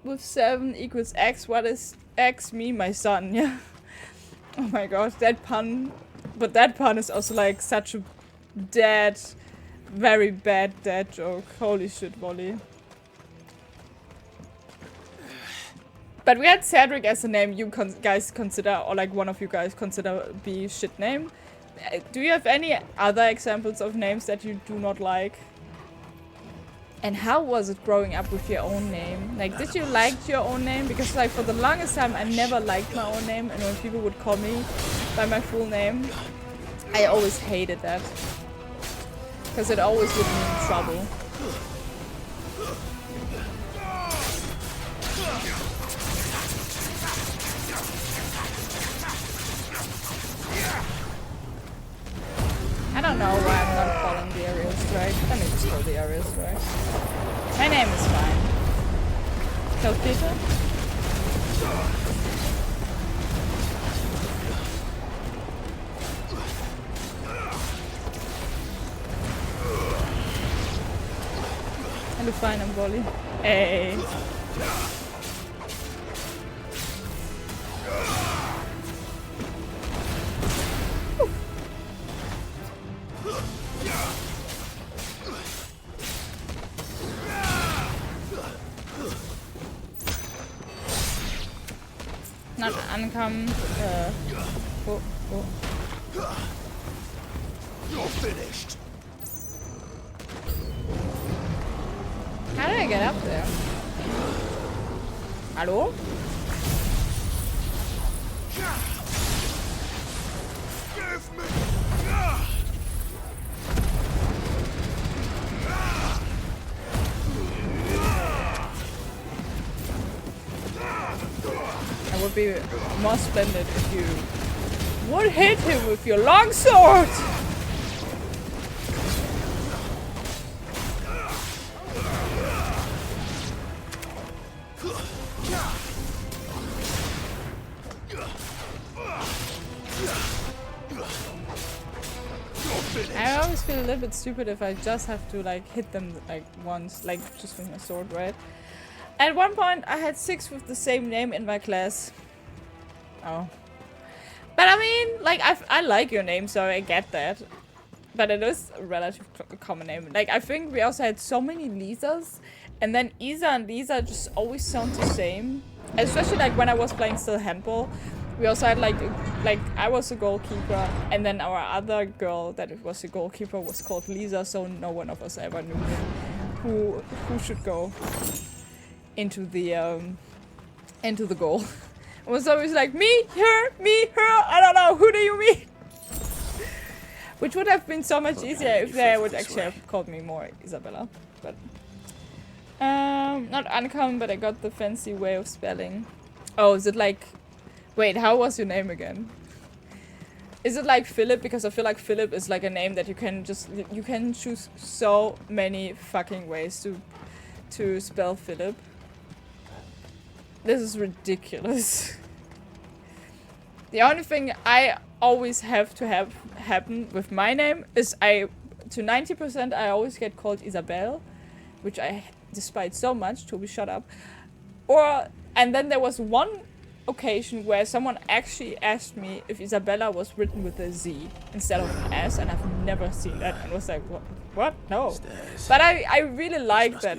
Speaker 2: with 7 equals X. What is X? Me, my son, yeah. Oh my gosh, that pun. But that pun is also like such a very bad dad joke. Holy shit, Wally. But we had Cedric as a name you guys consider, or like one of you guys consider be shit name. Do you have any other examples of names that you do not like? And how was it growing up with your own name? Like, did you like your own name? Because like for the longest time I never liked my own name, and when people would call me by my full name, I always hated that. Because it always would mean trouble. I don't know why I'm not calling the aerial strike. Let me just call the aerial strike. My name is fine. Kill Peter? Hello, fine, I'm volley. Hey. Not uncommon. Oh.
Speaker 5: You're finished.
Speaker 2: How did I get up there? Hello?
Speaker 5: Give me.
Speaker 2: It would be more splendid if you would hit him with your long sword! I always feel a little bit stupid if I just have to like hit them like once, like just with my sword, right? At one point I had 6 with the same name in my class. Oh. But I mean, like I like your name, so I get that. But it is a relative common name. Like I think we also had so many Lisas, and then Isa and Lisa just always sound the same. Especially like when I was playing still handball. We also had like I was a goalkeeper, and then our other girl that was a goalkeeper was called Lisa, so no one of us ever knew who should go into the goal. It was always like me, her, I don't know, who do you mean? Which would have been so much easier if they would actually have called me more Isabella. But not uncommon, but I got the fancy way of spelling. Oh, is it like, wait, how was your name again? Is it like Philip? Because I feel like Philip is like a name that you can choose so many fucking ways to spell Philip. This is ridiculous. The only thing I always have to have happen with my name is to 90% I always get called Isabel, which I despise so much. Toby, shut up. And then there was one occasion where someone actually asked me if Isabella was written with a Z instead of an S, and I've never seen that, and was like, what? No. But I really like that.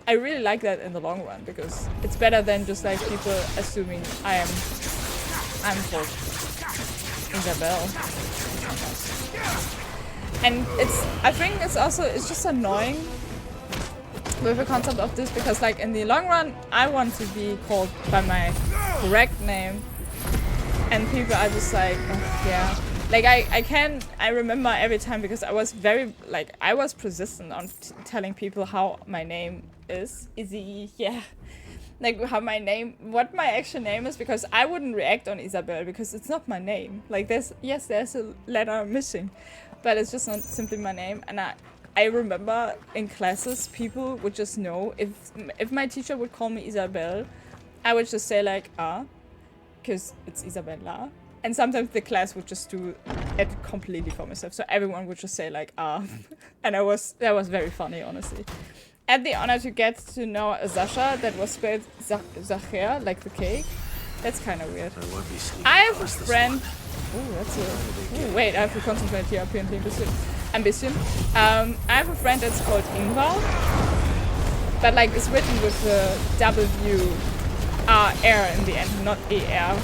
Speaker 2: I really like that in the long run, because it's better than just like people assuming I'm called Isabel. And I think it's just annoying with the concept of this, because like in the long run I want to be called by my correct name, and people are just like, oh, yeah. Like I remember every time, because I was very like, I was persistent on telling people how my name is Izzy, yeah, like what my actual name is, because I wouldn't react on Isabel because it's not my name. Like there's a letter missing, but it's just not simply my name. And I remember in classes people would just know if my teacher would call me Isabel, I would just say like because it's Isabella. And sometimes the class would just do it completely for myself, so everyone would just say like and that was very funny, honestly. I had the honor to get to know a Sasha that was spelled Zacher, like the cake. That's kind of weird. I have a friend. Wait, I have to concentrate here apparently. Ambition. I have a friend that's called Ingvar, but like it's written with the W-R-R in the end, not E-R.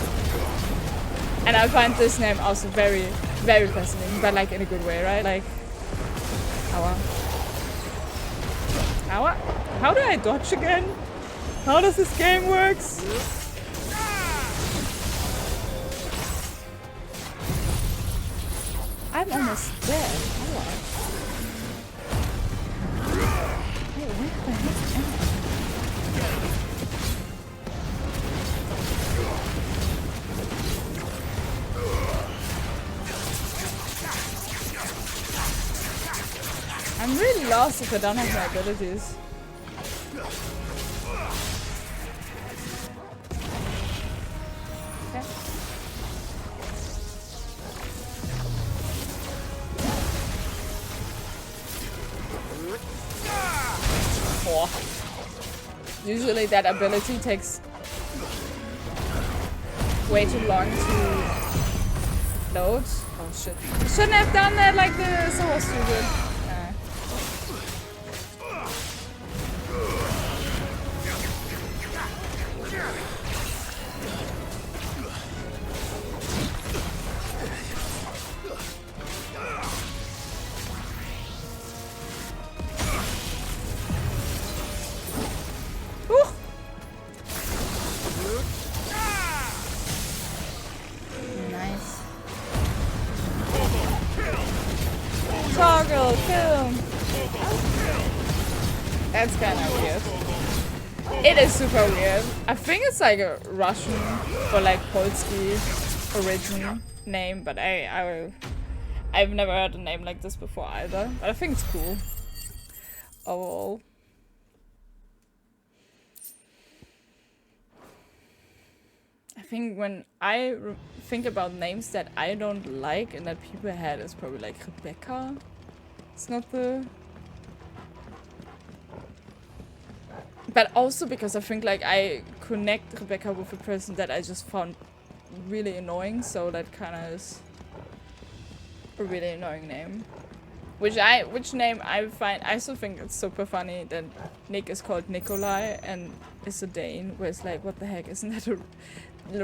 Speaker 2: And I find this name also very, very fascinating, but like in a good way, right? Like, how do I dodge again? How does this game works? I'm almost dead. I'm really lost if I don't have my abilities. Okay. Oh. Usually that ability takes way too long to load. Oh shit. I shouldn't have done that like this. I was stupid. That's kind of weird. It is super weird. I think it's like a Russian or like Polski origin name, but I've never heard a name like this before either. But I think it's cool. Oh. I think when I think about names that I don't like and that people had, it's probably like Rebecca. It's not the... But also because I think like I connect Rebecca with a person that I just found really annoying, so that kind of is a really annoying name. Which name I find, I still think it's super funny that Nick is called Nikolai and is a Dane, where it's like, what the heck, isn't that a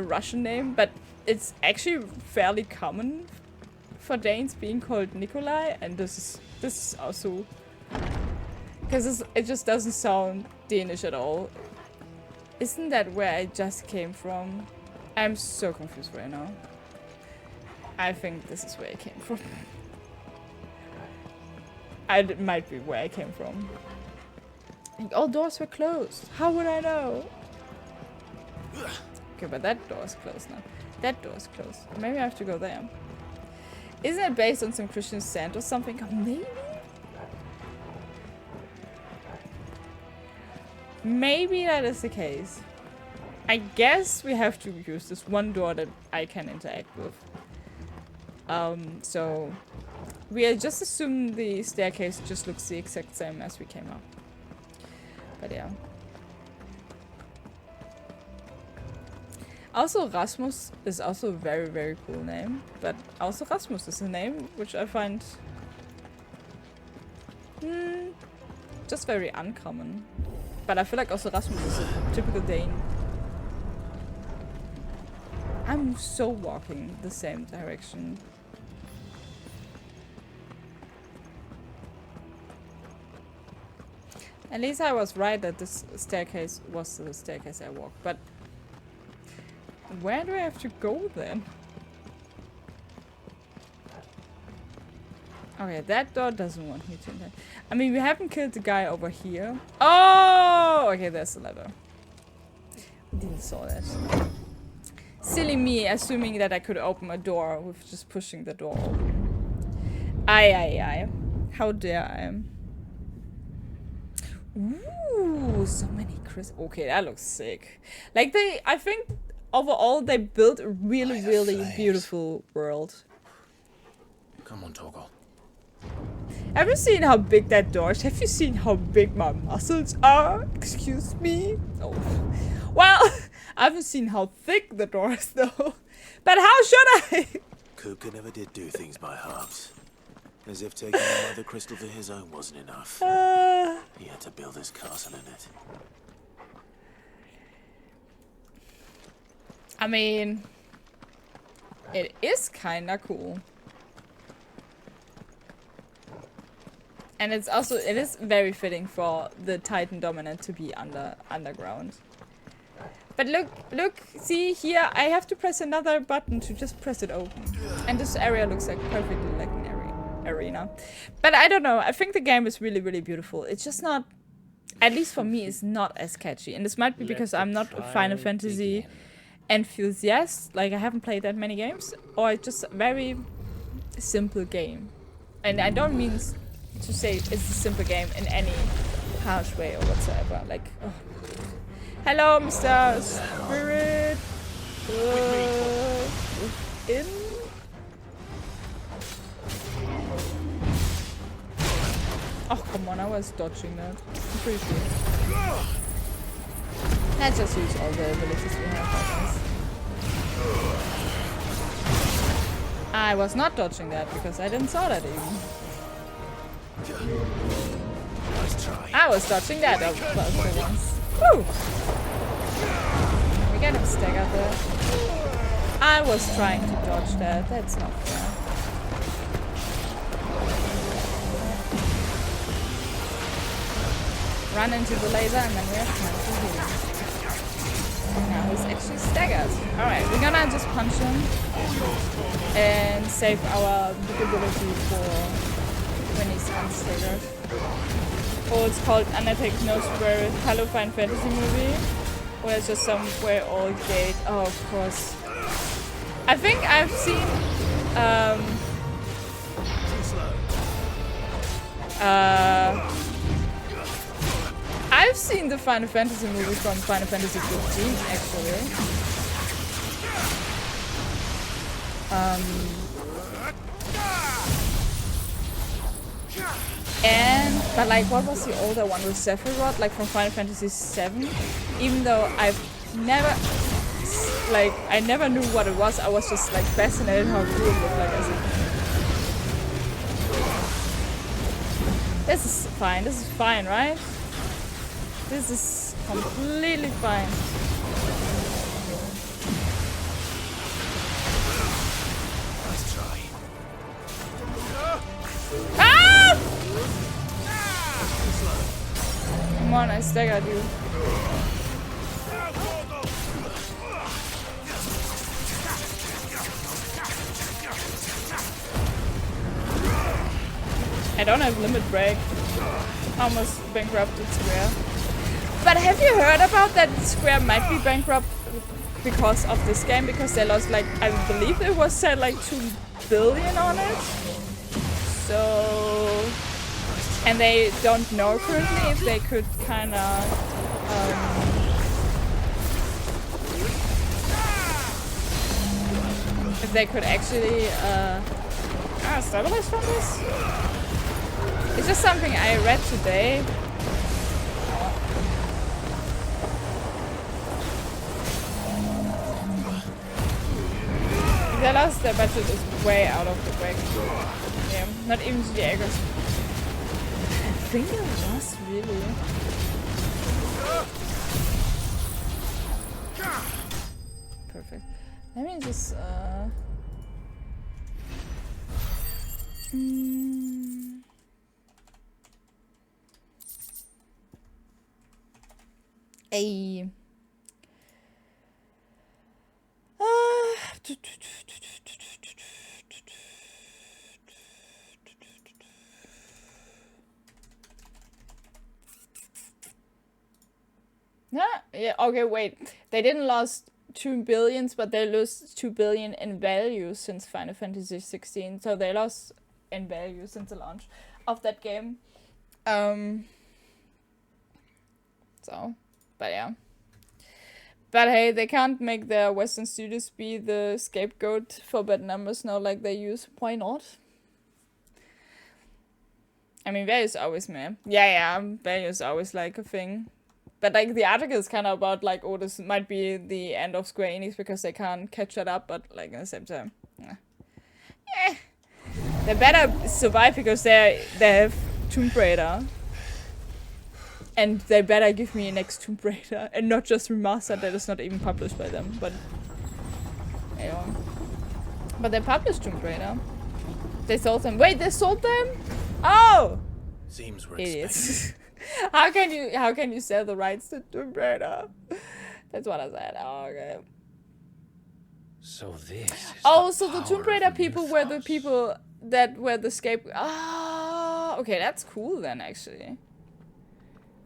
Speaker 2: Russian name? But it's actually fairly common for Danes being called Nikolai, and this is also... Because it just doesn't sound Danish at all. Isn't that where I just came from? I'm so confused right now. I think this is where I came from. It might be where I came from. Like, all doors were closed. How would I know? Okay, but that door is closed now. That door is closed. Maybe I have to go there. Isn't it based on some Christian saint or something? Maybe? Maybe that is the case. I guess we have to use this one door that I can interact with. So we just assume the staircase just looks the exact same as we came up. But yeah. Also, Rasmus is also a very, very cool name. But also Rasmus is a name which I find just very uncommon. But I feel like also Rasmus is a typical Dane. I'm so walking the same direction. At least I was right that this staircase was the staircase I walked, but where do I have to go then? Okay, that door doesn't want me to enter. I mean, we haven't killed the guy over here. Oh! Okay, there's the ladder. Didn't saw that. Silly me, assuming that I could open a door with just pushing the door open. Aye. How dare I? Ooh, so many okay, that looks sick. Like I think overall they built a really, really beautiful world.
Speaker 5: Come on, Torgal.
Speaker 2: Have you seen how big that door is? Have you seen how big my muscles are? Excuse me? Oh. Well, I haven't seen how thick the door is though. But how should I?
Speaker 5: Kupka never did do things by halves. As if taking another crystal for his own wasn't enough. He had to build his castle in it.
Speaker 2: I mean, it is kinda cool. And it is very fitting for the Titan Dominant to be underground. But look, see here, I have to press another button to just press it open. And this area looks like perfectly like an arena. But I don't know, I think the game is really, really beautiful. It's just not, at least for me, it's not as catchy. And this might be because I'm not a Final Fantasy enthusiast. Like, I haven't played that many games. Or it's just a very simple game. And I don't mean to say it's a simple game in any harsh way or whatsoever. Like, oh. Hello, Mr. Spirit. In. Oh, come on, I was dodging that. I'm pretty sure. Let's just use all the abilities we have, I guess. I was not dodging that because I didn't saw that even.
Speaker 5: Nice try.
Speaker 2: I was dodging that for once. Woo! We got him staggered there. I was trying to dodge that. That's not fair. Run into the laser and then we have time to heal. Now he's actually staggered. Alright, we're gonna just punch him and save our big ability for when he's unstaggered. Oh, it's called Undertake No Spirit Hello Final Fantasy movie. Or it's just somewhere old gate. Oh, of course. I think I've seen I've seen the Final Fantasy movie from Final Fantasy XV, actually. But like, what was the older one with Sephiroth, like from Final Fantasy VII? Even though I've never, like, I never knew what it was, I was just like fascinated how cool it looked like as a kid. This is fine, right? This is completely fine.
Speaker 5: Nice try.
Speaker 2: Ah! Come on, I staggered you. I don't have limit break. Almost bankrupted Square. But have you heard about that Square might be bankrupt because of this game? Because they lost, like, I believe it was said like 2 billion on it. So, and they don't know currently if they could kind of if they could actually stabilize from this. It's just something I read today. They lost their budget is way out of the whack. Yeah, not even to the Jaegers. I think it was really. Perfect. Let me just a yeah, okay, wait. They didn't lost 2 billions, but they lost 2 billion in value since Final Fantasy 16. So they lost in value since the launch of that game. So, but yeah. But hey, they can't make their Western studios be the scapegoat for bad numbers now like they use. Why not? I mean, value is always meh. Yeah, value is always like a thing. But like the article is kind of about like, oh, this might be the end of Square Enix because they can't catch that up. But like at the same time, they better survive because they have Tomb Raider, and they better give me a next Tomb Raider and not just remastered that is not even published by them. But anyway, but they published Tomb Raider. They sold them. Wait, they sold them? Oh,
Speaker 5: seems we're
Speaker 2: idiots. How can you sell the rights to Tomb Raider? That's what I said. Oh, okay.
Speaker 11: So this is
Speaker 2: so the Tomb Raider people were the people that were the scapegoat. Ah, okay, that's cool then actually.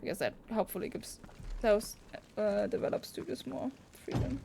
Speaker 2: Because that hopefully gives those developed studios more freedom.